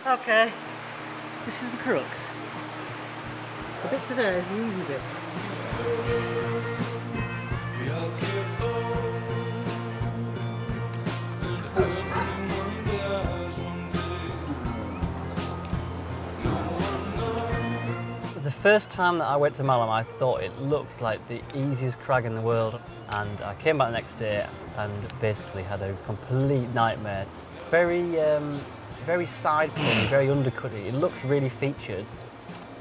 Okay, this is the crux. The bit to there is the easy bit. The first time that I went to Malham, I thought it looked like the easiest crag in the world, and I came back the next day and basically had a complete nightmare. Very side pulling, very undercutty. It looks really featured,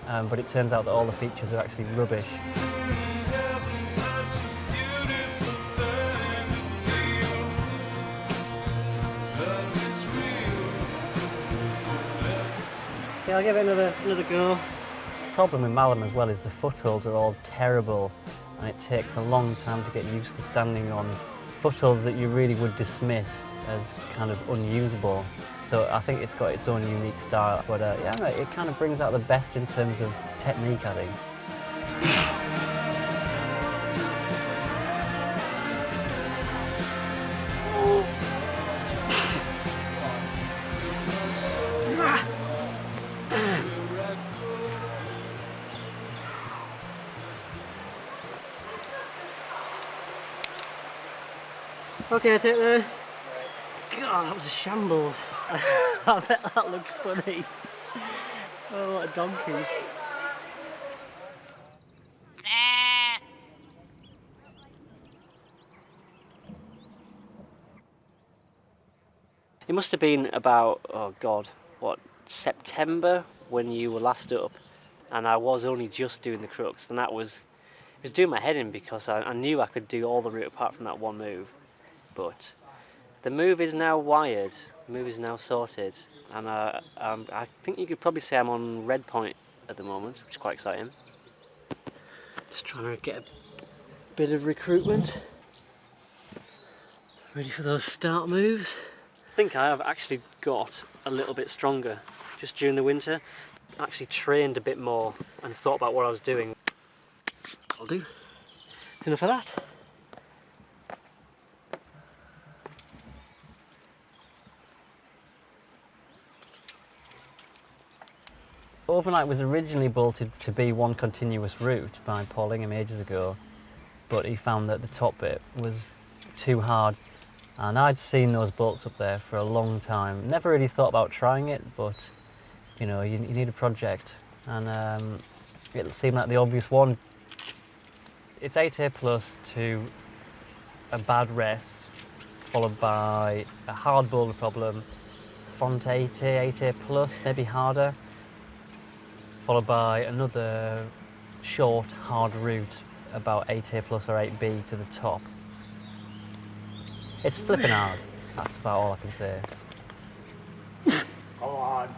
but it turns out that all the features are actually rubbish. Yeah, I'll give it another go. The problem with Malham as well is the footholds are all terrible, and it takes a long time to get used to standing on footholds that you really would dismiss as kind of unusable. So I think it's got its own unique style, but yeah, it kind of brings out the best in terms of technique, I think. Okay, I take the... God, that was a shambles. I bet that looked funny. Oh, what a donkey. It must have been about, oh God, what, September when you were last up, and I was only just doing the crux, and it was doing my head in because I knew I could do all the route apart from that one move. But the move is now wired, the move is now sorted, and I think you could probably say I'm on Redpoint at the moment, which is quite exciting. Just trying to get a bit of recruitment. Ready for those start moves. I think I have actually got a little bit stronger just during the winter. Actually trained a bit more and thought about what I was doing. I'll do. Enough of that. Overnight was originally bolted to be one continuous route by Paul Ingham ages ago, but he found that the top bit was too hard, and I'd seen those bolts up there for a long time. Never really thought about trying it, but you know, you need a project, and it seemed like the obvious one. It's 8A plus to a bad rest, followed by a hard boulder problem, front 8A, 8A plus, maybe harder, followed by another short, hard route, about 8A plus or 8B to the top. It's flippin' hard, that's about all I can say. Come on.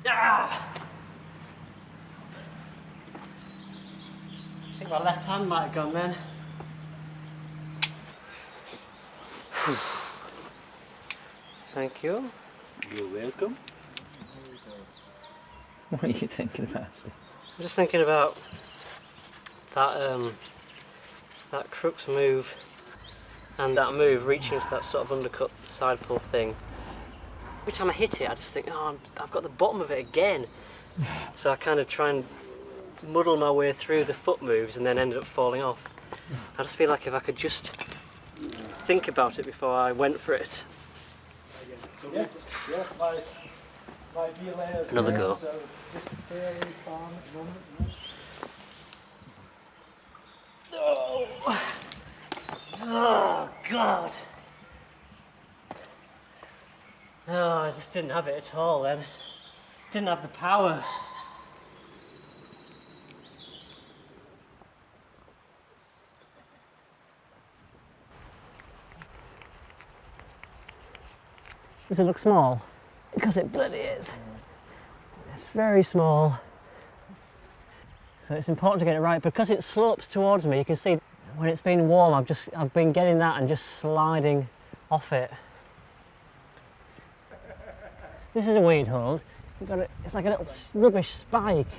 I think my left hand might have gone then. Thank you. You're welcome. What are you thinking about? I'm just thinking about that that crux move and that move reaching to that sort of undercut side pull thing. Every time I hit it, I just think, oh, I've got the bottom of it again. So I kind of try and muddle my way through the foot moves and then ended up falling off. I just feel like if I could just think about it before I went for it. Yes, Another go. Oh God! No, I just didn't have it at all then. Didn't have the power. Does it look small? Because it bloody is. It's very small. So it's important to get it right. Because it slopes towards me, you can see when it's been warm, I've been getting that and just sliding off it. This is a weed hold. It's like a little rubbish spike.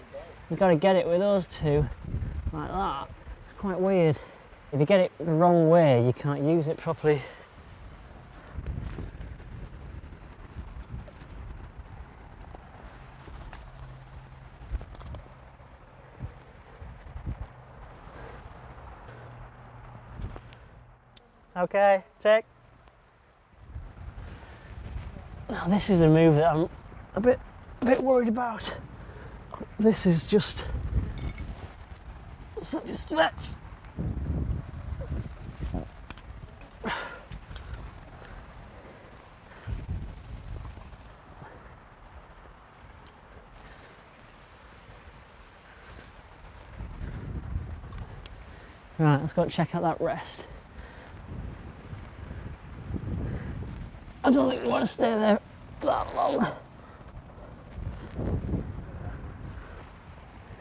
You've got to get it with those two, like that. It's quite weird. If you get it the wrong way, you can't use it properly. Okay, check. Now this is a move that I'm a bit worried about. This is just such a stretch. Right, let's go and check out that rest. I don't think we want to stay there that long.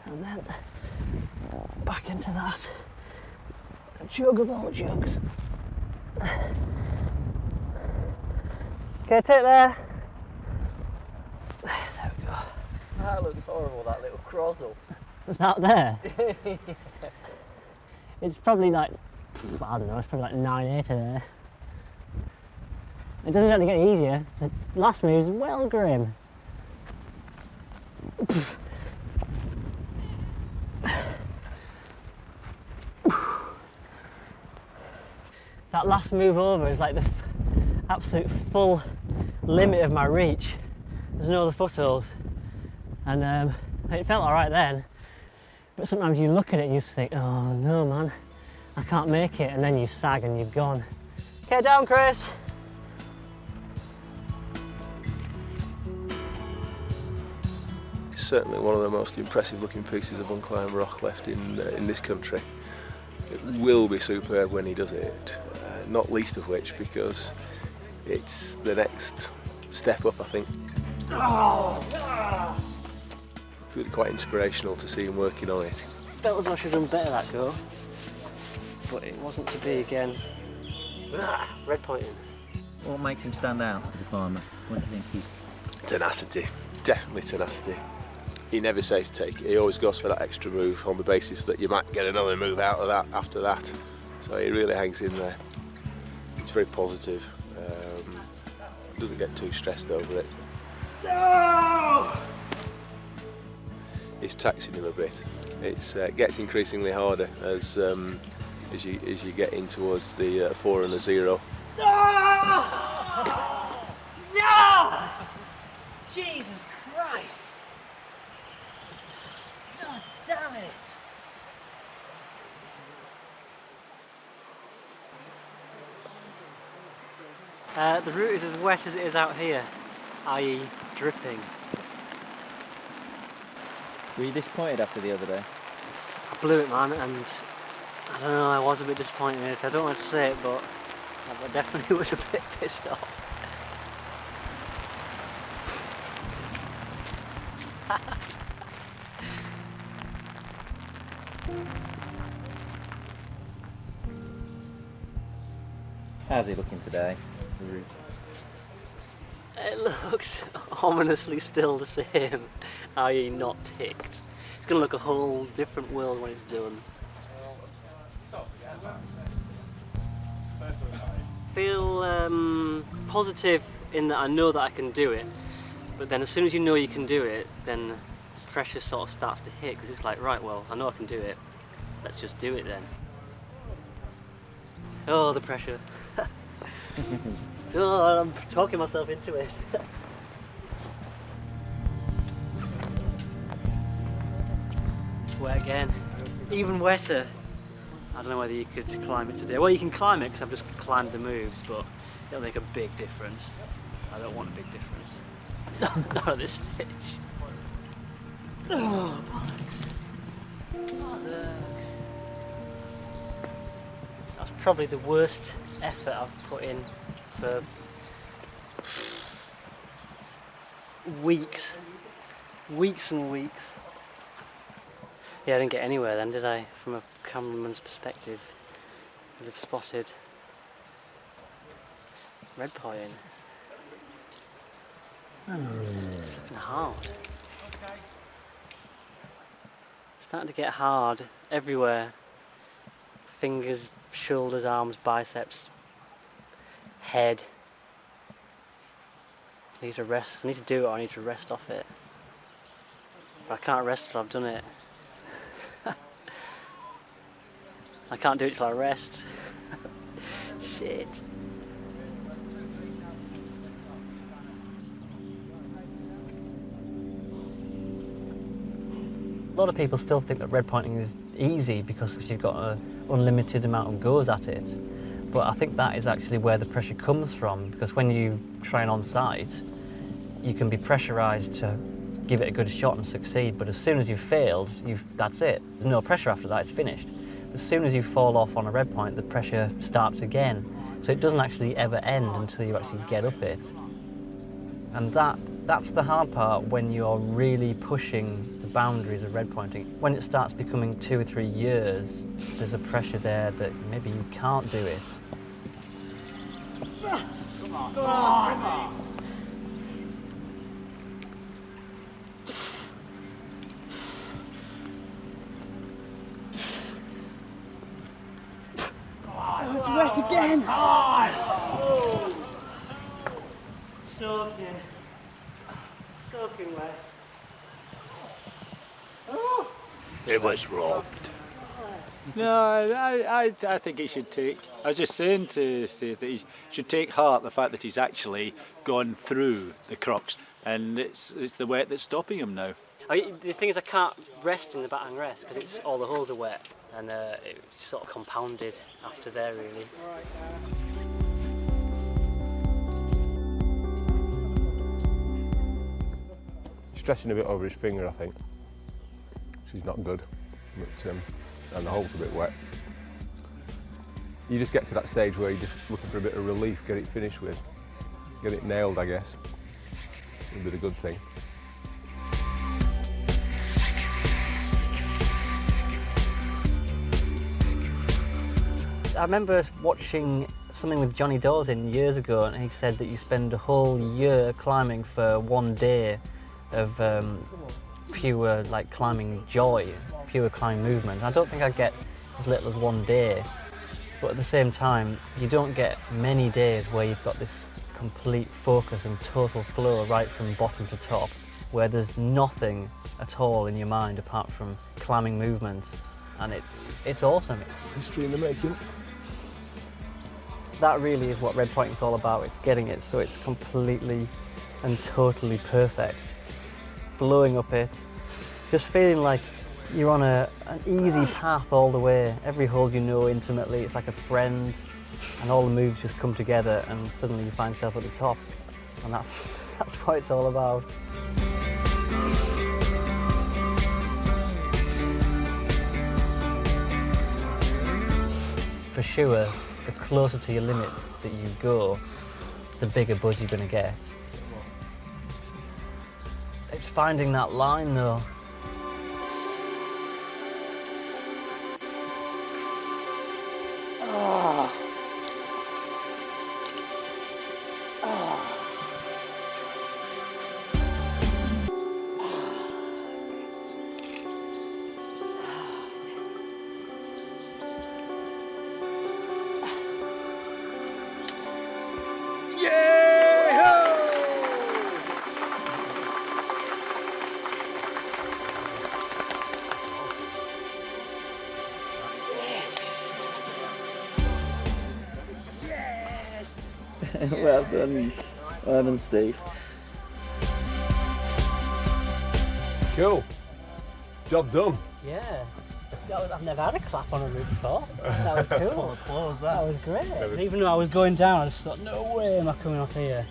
And then back into that. A jug of all jugs. Okay, take there. There we go. That looks horrible, that little crozzle. Is that there? It's probably like, I don't know, it's probably like 9/8 there. It doesn't really get easier. The last move's well grim. That last move over is like the absolute full limit of my reach. There's no other footholds. And it felt alright then. But sometimes you look at it and you just think, oh no man, I can't make it, and then you sag and you've gone. Okay, down Chris. It's certainly one of the most impressive looking pieces of unclimbed rock left in this country. It will be superb when he does it, not least of which because it's the next step up, I think. It's really quite inspirational to see him working on it. Felt as though I should have done better that go, but it wasn't to be again. Redpointing. What makes him stand out as a climber? What do you think he's... Tenacity, definitely tenacity. He never says take it, he always goes for that extra move on the basis that you might get another move out of that after that. So he really hangs in there. It's very positive, doesn't get too stressed over it. No! It's taxing him a bit. It gets increasingly harder as you get in towards the 4 and a 0. No! No! Jesus Christ! God damn it! The route is as wet as it is out here, i.e. dripping. Were you disappointed after the other day? I blew it, man, and I don't know, I was a bit disappointed in it. I don't want to say it, but I definitely was a bit pissed off. How's he looking today? The route? It looks ominously still the same, i.e. not ticked. It's going to look a whole different world when it's done. Feel positive in that I know that I can do it, but then as soon as you know you can do it, then the pressure sort of starts to hit, because it's like, right, well, I know I can do it, let's just do it then. Oh, the pressure. Oh, I'm talking myself into it. It's wet again. Even wetter. I don't know whether you could climb it today. Well, you can climb it because I've just climbed the moves, but it'll make a big difference. I don't want a big difference. Not at this stage. Oh, bollocks. That's probably the worst effort I've put in for weeks and weeks. Yeah, I didn't get anywhere then, did I? From a cameraman's perspective, would have spotted redpointing. It's hard. It's starting to get hard everywhere. Fingers, shoulders, arms, biceps, head. I need to rest. I need to do it, or I need to rest off it. But I can't rest till I've done it. I can't do it till I rest. Shit. A lot of people still think that redpointing is easy because you've got an unlimited amount of goes at it. But I think that is actually where the pressure comes from, because when you train on site, you can be pressurised to give it a good shot and succeed, but as soon as you've failed, that's it. There's no pressure after that, it's finished. As soon as you fall off on a redpoint, the pressure starts again. So it doesn't actually ever end until you actually get up it. And that's the hard part when you're really pushing the boundaries of redpointing. When it starts becoming 2 or 3 years, there's a pressure there that maybe you can't do it. Come on, come on. It's wet again! Soaking wet. It was robbed. No, I think he should take. I was just saying to Steve that he should take heart the fact that he's actually gone through the crux, and it's the wet that's stopping him now. The thing is, I can't rest in the battering rest because all the holes are wet, and it's sort of compounded after there, really. Stressing a bit over his finger, I think. She's not good, but, and the hole's a bit wet. You just get to that stage where you're just looking for a bit of relief, get it finished with, get it nailed, I guess. Would be the good thing. I remember watching something with Johnny Dawson years ago, and he said that you spend a whole year climbing for 1 day of pure climbing joy, pure climbing movement. I don't think I get as little as 1 day, but at the same time, you don't get many days where you've got this complete focus and total flow right from bottom to top, where there's nothing at all in your mind apart from climbing movements, and it's awesome. History in the making. That really is what redpointing's all about. It's getting it so it's completely and totally perfect. Flowing up it, just feeling like you're on an easy path all the way. Every hole you know intimately, it's like a friend, and all the moves just come together and suddenly you find yourself at the top. And that's what it's all about. For sure, the closer to your limit that you go, the bigger buzz you're going to get. It's finding that line though. Well done, well done, Steve. Cool. Job done. Yeah. I've never had a clap on a route before. That was cool. Full applause, That was great. And even though I was going down, I just thought, no way am I coming off here.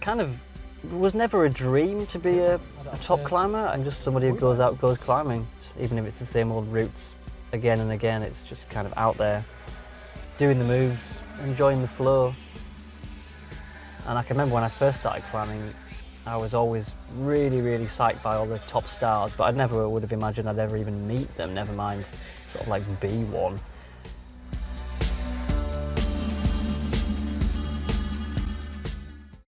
Kind of, it was never a dream to be a top climber. I'm just somebody who goes climbing. Even if it's the same old routes again and again, it's just kind of out there, doing the moves, enjoying the flow. And I can remember when I first started climbing, I was always really, really psyched by all the top stars, but I never would have imagined I'd ever even meet them, never mind sort of like be one.